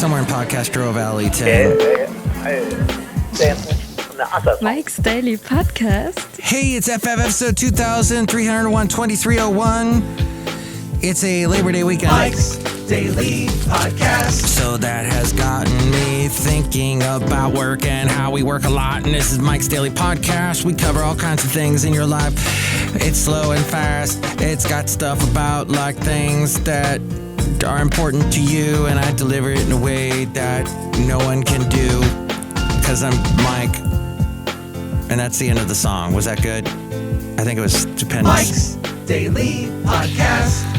somewhere in Podcastro Valley, Tim. Mike's Daily Podcast. Hey, it's FF episode 2301, 2301. It's a Labor Day weekend. Mike's Daily Podcast. So that has gotten me thinking about work and how we work a lot. And this is Mike's Daily Podcast. We cover all kinds of things in your life. It's slow and fast. It's got stuff about like things that are important to you. And I deliver it in a way that no one can do because I'm Mike. And that's the end of the song. Was that good? I think it was stupendous. Mike's Daily Podcast.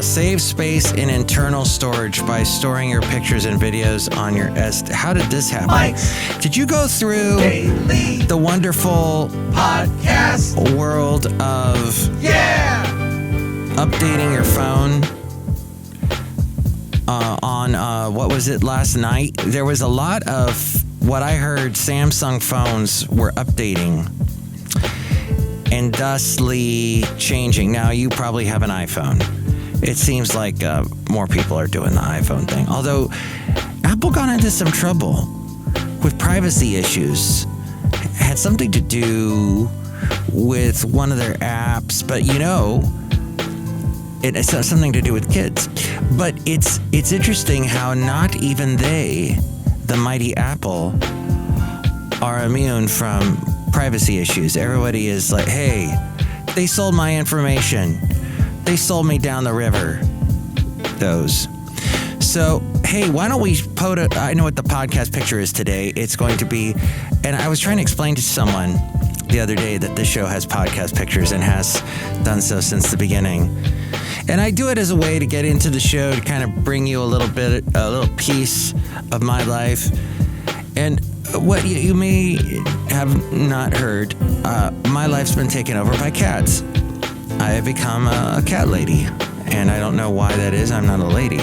Save space in internal storage by storing your pictures and videos on your SD. How did this happen? Mike's Did you go through Daily the wonderful Podcast world of updating your phone on what was it last night? There was a lot of what I heard Samsung phones were updating and thusly changing. Now you probably have an iPhone. It seems like more people are doing the iPhone thing. Although Apple got into some trouble with privacy issues. It had something to do with one of their apps, but you know, it's something to do with kids. But it's interesting how not even they, the mighty Apple, are immune from privacy issues. Everybody is like, hey, they sold my information. They sold me down the river. Those. So, hey, why don't we I know what the podcast picture is today. It's going to be, and I was trying to explain to someone the other day that this show has podcast pictures and has done so since the beginning. And I do it as a way to get into the show to kind of bring you a little piece of my life. And what you may have not heard, my life's been taken over by cats. I have become a cat lady, and I don't know why that is. I'm not a lady.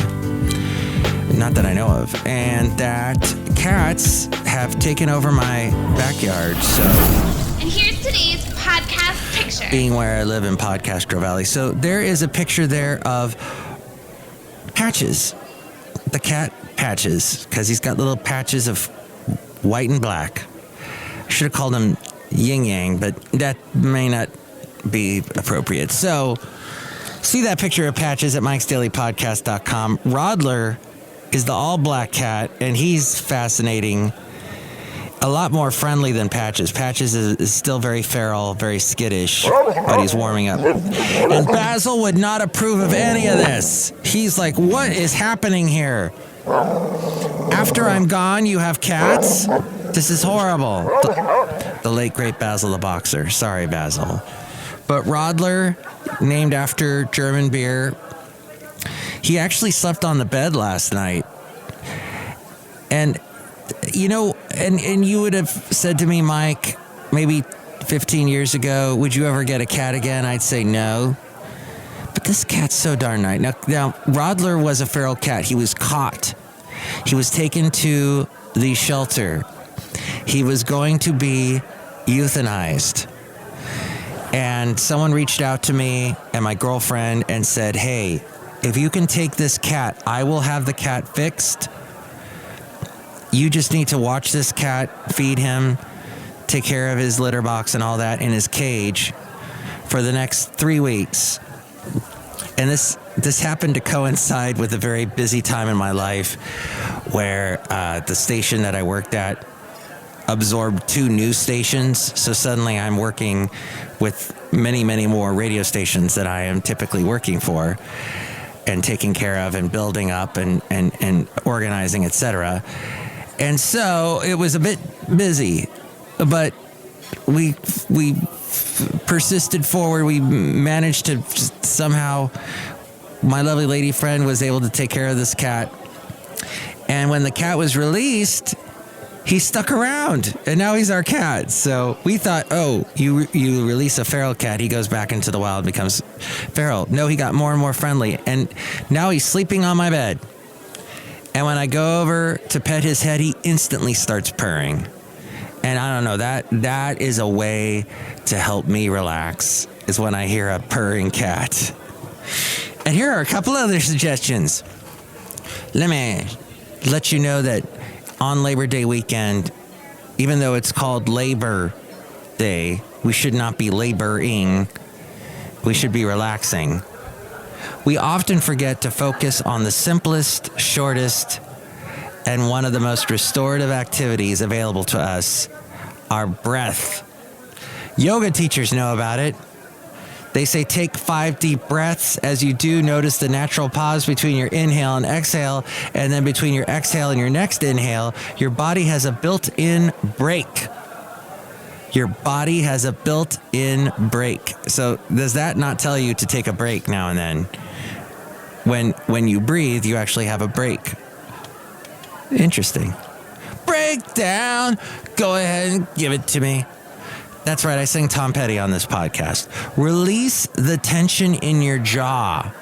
Not that I know of. And that cats have taken over my backyard, so... And here's today's podcast picture. Being where I live in Podcastro Valley. So there is a picture there of Patches. The cat Patches, because he's got little patches of white and black. I should have called him Yin Yang, but that may not be appropriate. So, see that picture of Patches at mikesdailypodcast.com. Rodler is the all-black cat, and he's fascinating. A lot more friendly than Patches. Patches is still very feral, very skittish, but he's warming up. And Basil would not approve of any of this. He's like, what is happening here? After I'm gone, you have cats? This is horrible. The late, great Basil the Boxer. Sorry, Basil. But Rodler, named after German beer, he actually slept on the bed last night. And, you know, and you would have said to me, Mike, maybe 15 years ago, would you ever get a cat again? I'd say no. But this cat's so darn nice. Now, Rodler was a feral cat. He was caught. He was taken to the shelter. He was going to be euthanized. And someone reached out to me and my girlfriend and said, hey, if you can take this cat, I will have the cat fixed. You just need to watch this cat, feed him, take care of his litter box and all that in his cage for the next 3 weeks. And this happened to coincide with a very busy time in my life where the station that I worked at absorbed 2 news stations. So suddenly I'm working with many, many more radio stations that I am typically working for and taking care of and building up and organizing, etc. And so it was a bit busy, but we persisted forward. We managed to somehow, my lovely lady friend was able to take care of this cat. And when the cat was released, he stuck around, and now he's our cat. So we thought, oh, you release a feral cat, he goes back into the wild, becomes feral. No, he got more and more friendly, and now he's sleeping on my bed. And when I go over to pet his head, he instantly starts purring. And I don't know, that is a way to help me relax, is when I hear a purring cat. And here are a couple other suggestions. Let me let you know that on Labor Day weekend, even though it's called Labor Day, we should not be laboring. We should be relaxing. We often forget to focus on the simplest, shortest, and one of the most restorative activities available to us, our breath. Yoga teachers know about it. They say take 5 deep breaths. As you do, notice the natural pause between your inhale and exhale, and then between your exhale and your next inhale, your body has a built-in break. Your body has a built-in break. So does that not tell you to take a break now and then? When you breathe, you actually have a break. Interesting. Break down. Go ahead and give it to me. That's right, I sing Tom Petty on this podcast. Release the tension in your jaw.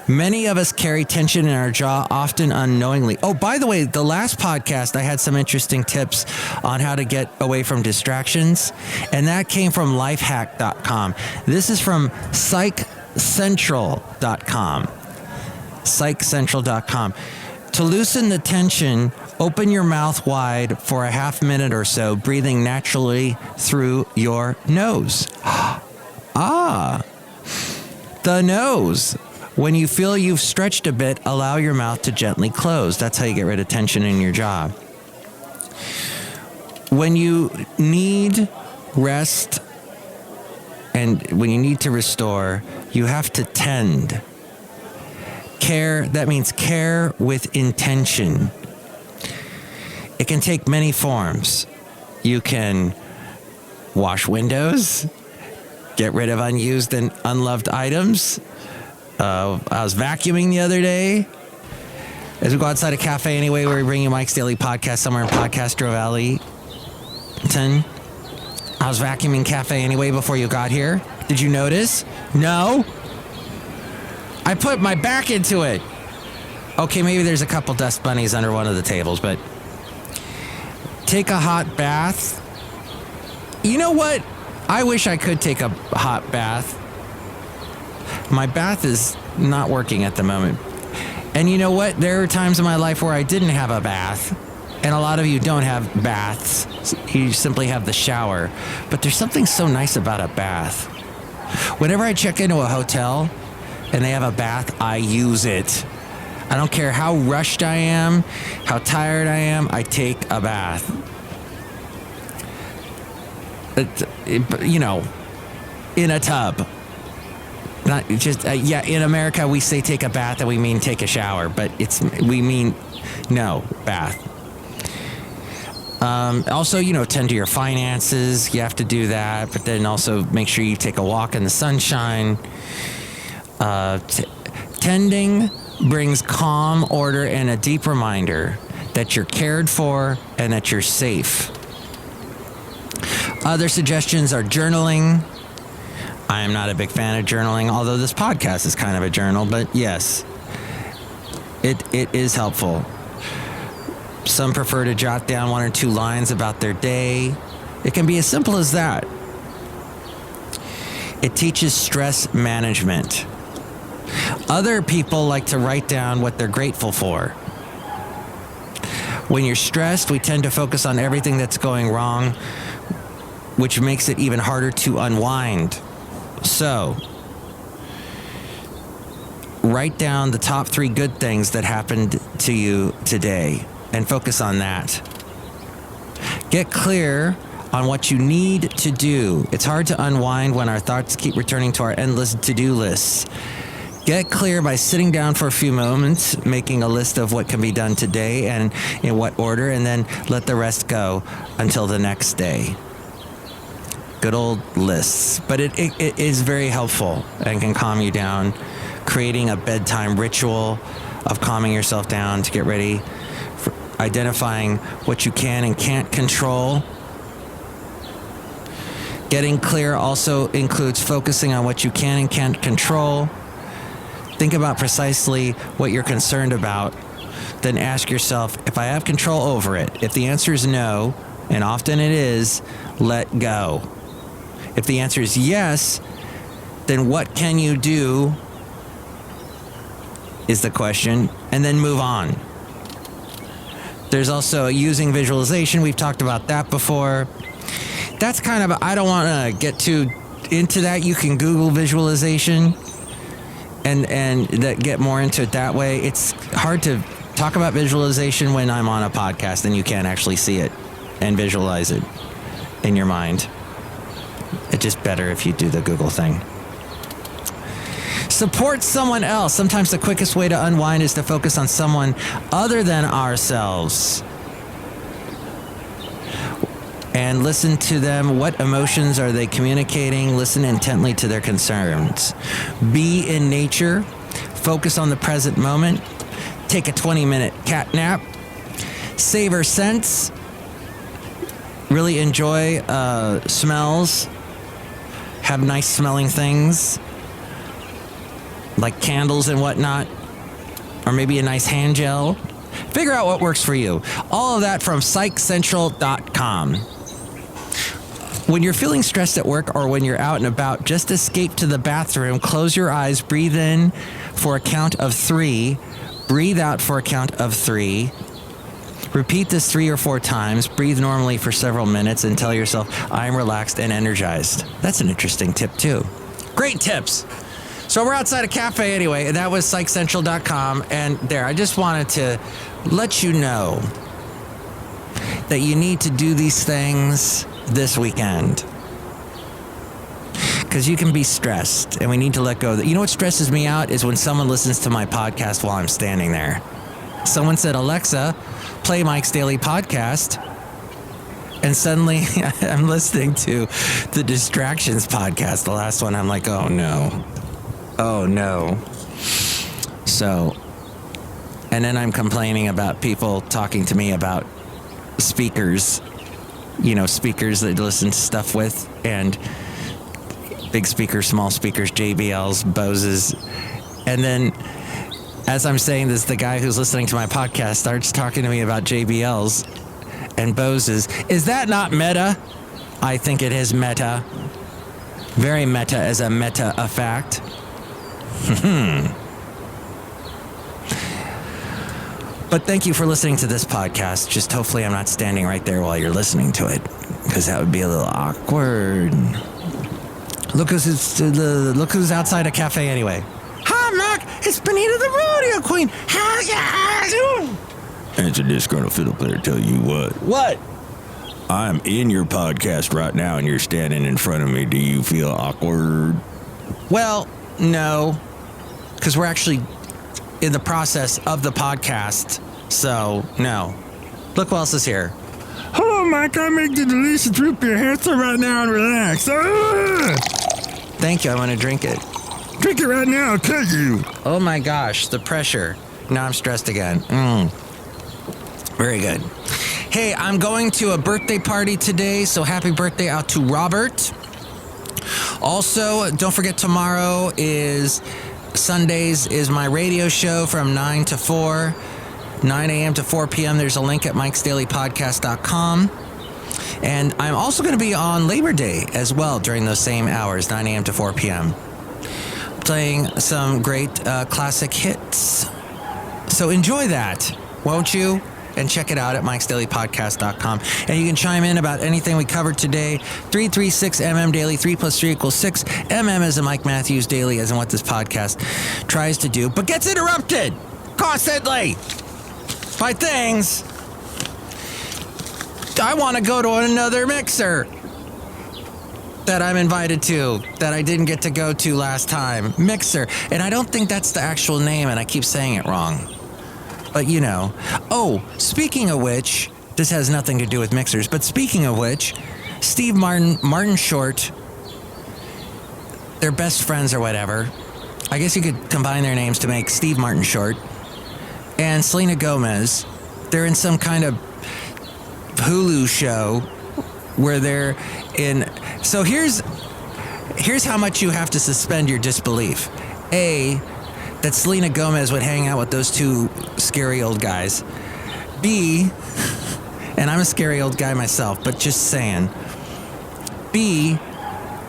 Many of us carry tension in our jaw, often unknowingly. Oh, by the way, the last podcast, I had some interesting tips on how to get away from distractions, and that came from lifehack.com. This is from psychcentral.com. psychcentral.com. To loosen the tension, open your mouth wide for a half minute or so, breathing naturally through your nose. The nose. When you feel you've stretched a bit, allow your mouth to gently close. That's how you get rid of tension in your jaw. When you need rest and when you need to restore, you have to tend. Care, that means care with intention. It can take many forms. You can wash windows, get rid of unused and unloved items. I was vacuuming the other day. As we go outside a cafe anyway, where we bring you Mike's Daily Podcast somewhere in Podcastro Valley. I was vacuuming cafe anyway before you got here. Did you notice? No. I put my back into it. Okay, maybe there's a couple dust bunnies under one of the tables, but take a hot bath. You know what? I wish I could take a hot bath. My bath is not working at the moment. And you know what? There are times in my life where I didn't have a bath. And a lot of you don't have baths. You simply have the shower. But there's something so nice about a bath. Whenever I check into a hotel and they have a bath, I use it. I don't care how rushed I am, how tired I am, I take a bath. In a tub. Not just, in America we say take a bath and we mean take a shower, but we mean no, bath. Also, tend to your finances. You have to do that, but then also make sure you take a walk in the sunshine. Tending brings calm, order, and a deep reminder that you're cared for and that you're safe. Other suggestions are journaling. I am not a big fan of journaling, although this podcast is kind of a journal, but yes, it is helpful. Some prefer to jot down 1 or 2 lines about their day. It can be as simple as that. It teaches stress management. Other people like to write down what they're grateful for. When you're stressed, we tend to focus on everything that's going wrong, which makes it even harder to unwind. So, write down the top 3 good things that happened to you today and focus on that. Get clear on what you need to do. It's hard to unwind when our thoughts keep returning to our endless to-do lists. Get clear by sitting down for a few moments, making a list of what can be done today and in what order, and then let the rest go until the next day. Good old lists. But it is very helpful and can calm you down. Creating a bedtime ritual of calming yourself down to get ready. For identifying what you can and can't control. Getting clear also includes focusing on what you can and can't control. Think about precisely what you're concerned about. Then ask yourself, if I have control over it, if the answer is no, and often it is, let go. If the answer is yes, then what can you do is the question, and then move on. There's also using visualization. We've talked about that before. That's kind of, I don't want to get too into that. You can Google visualization and that get more into it that way. It's hard to talk about visualization when I'm on a podcast and you can't actually see it and visualize it in your mind. It's just better if you do the Google thing. Support someone else. Sometimes the quickest way to unwind is to focus on someone other than ourselves and listen to them. What emotions are they communicating? Listen intently to their concerns. Be in nature. Focus on the present moment. Take a 20-minute cat nap. Savor scents. Really enjoy smells. Have nice smelling things like candles and whatnot, or maybe a nice hand gel. Figure out what works for you. All of that from psychcentral.com. When you're feeling stressed at work or when you're out and about, just escape to the bathroom, close your eyes, breathe in for a count of 3, breathe out for a count of 3. Repeat this 3 or 4 times. Breathe normally for several minutes and tell yourself, I'm relaxed and energized. That's an interesting tip too. Great tips. So we're outside a cafe anyway, and that was psychcentral.com. And there, I just wanted to let you know that you need to do these things this weekend. Because you can be stressed, and we need to let go of that. You know what stresses me out is when someone listens to my podcast while I'm standing there. Someone said, Alexa, play Mike's Daily Podcast. And suddenly I'm listening to the Distractions podcast, the last one. I'm like, oh no. Oh no. So, and then I'm complaining about people talking to me about speakers, speakers that listen to stuff with, and big speakers, small speakers, JBLs, Boses. And then as I'm saying this, the guy who's listening to my podcast starts talking to me about JBLs and Boses. Is that not meta? I think it is meta. Very meta as a meta of fact. But thank you for listening to this podcast. Just hopefully I'm not standing right there while you're listening to it, because that would be a little awkward. Look who's outside a cafe anyway. Hi, Mac. It's Benita the Rodeo Queen. How you doing? It's a Disgruntled Fiddle Player. Tell you what. What? I'm in your podcast right now, and you're standing in front of me. Do you feel awkward? Well, no, because we're actually in the process of the podcast, so no. Look who else is here. Hello, Mike. I make the delicious root beer. Answer right now and relax. Thank you. I want to drink it. Drink it right now. I'll cut you. Oh my gosh, the pressure. Now I'm stressed again. Very good. Hey, I'm going to a birthday party today, so happy birthday out to Robert. Also, don't forget tomorrow Sundays is my radio show from 9 to 4, 9 a.m. to 4 p.m. There's a link at mikesdailypodcast.com. And I'm also going to be on Labor Day as well during those same hours, 9 a.m. to 4 p.m. Playing some great classic hits. So enjoy that, won't you? And check it out at mikesdailypodcast.com. And you can chime in about anything we covered today. 336MM Daily, 3 plus 3 equals 6. MM is a Mike Matthews Daily, as in what this podcast tries to do, but gets interrupted constantly by things. I want to go to another mixer that I'm invited to that I didn't get to go to last time. Mixer. And I don't think that's the actual name, and I keep saying it wrong. But you know. Oh, speaking of which, this has nothing to do with mixers, but speaking of which, Steve Martin Short, they're best friends or whatever. I guess you could combine their names to make Steve Martin Short, and Selena Gomez. They're in some kind of Hulu show where they're in. So here's how much you have to suspend your disbelief. A, that Selena Gomez would hang out with those two scary old guys. B, and I'm a scary old guy myself, but just saying. B,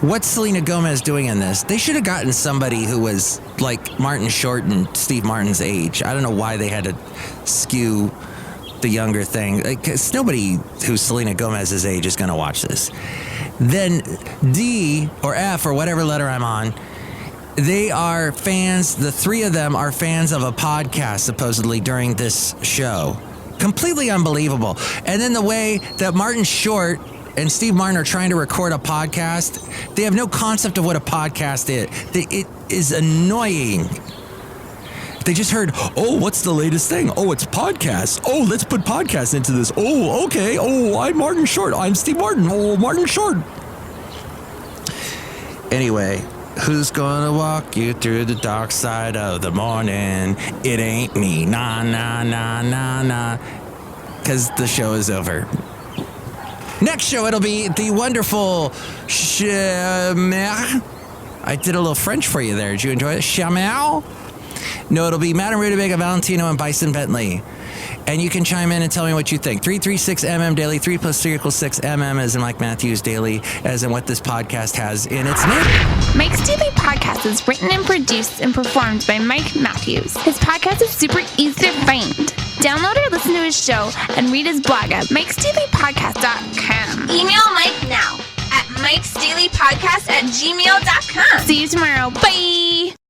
what's Selena Gomez doing in this? They should have gotten somebody who was like Martin Short and Steve Martin's age. I don't know why they had to skew the younger thing, because nobody who's Selena Gomez's age is going to watch this. Then D or F or whatever letter I'm on, they are fans. The three of them are fans of a podcast, supposedly, during this show. Completely unbelievable. And then the way that Martin Short and Steve Martin are trying to record a podcast, they have no concept of what a podcast is. It is annoying. They just heard, oh, what's the latest thing? Oh, it's podcasts. Oh, let's put podcasts into this. Oh, okay. Oh, I'm Martin Short. I'm Steve Martin. Oh, Martin Short. Anyway, who's gonna walk you through the dark side of the morning? It ain't me. Nah, nah, nah, nah, nah. Because the show is over. Next show, it'll be the wonderful Chamel. I did a little French for you there. Did you enjoy it? Chamel? No, it'll be Madame Rootabega, Valentino, and Bison Bentley. And you can chime in and tell me what you think. 336MM Daily, 3 + 3 = 6. MM as in Mike Matthews Daily, as in what this podcast has in its name. Mike's Daily Podcast is written and produced and performed by Mike Matthews. His podcast is super easy to find. Download or listen to his show and read his blog at mikesdailypodcast.com. Email Mike now at mikesdailypodcast@gmail.com. See you tomorrow. Bye!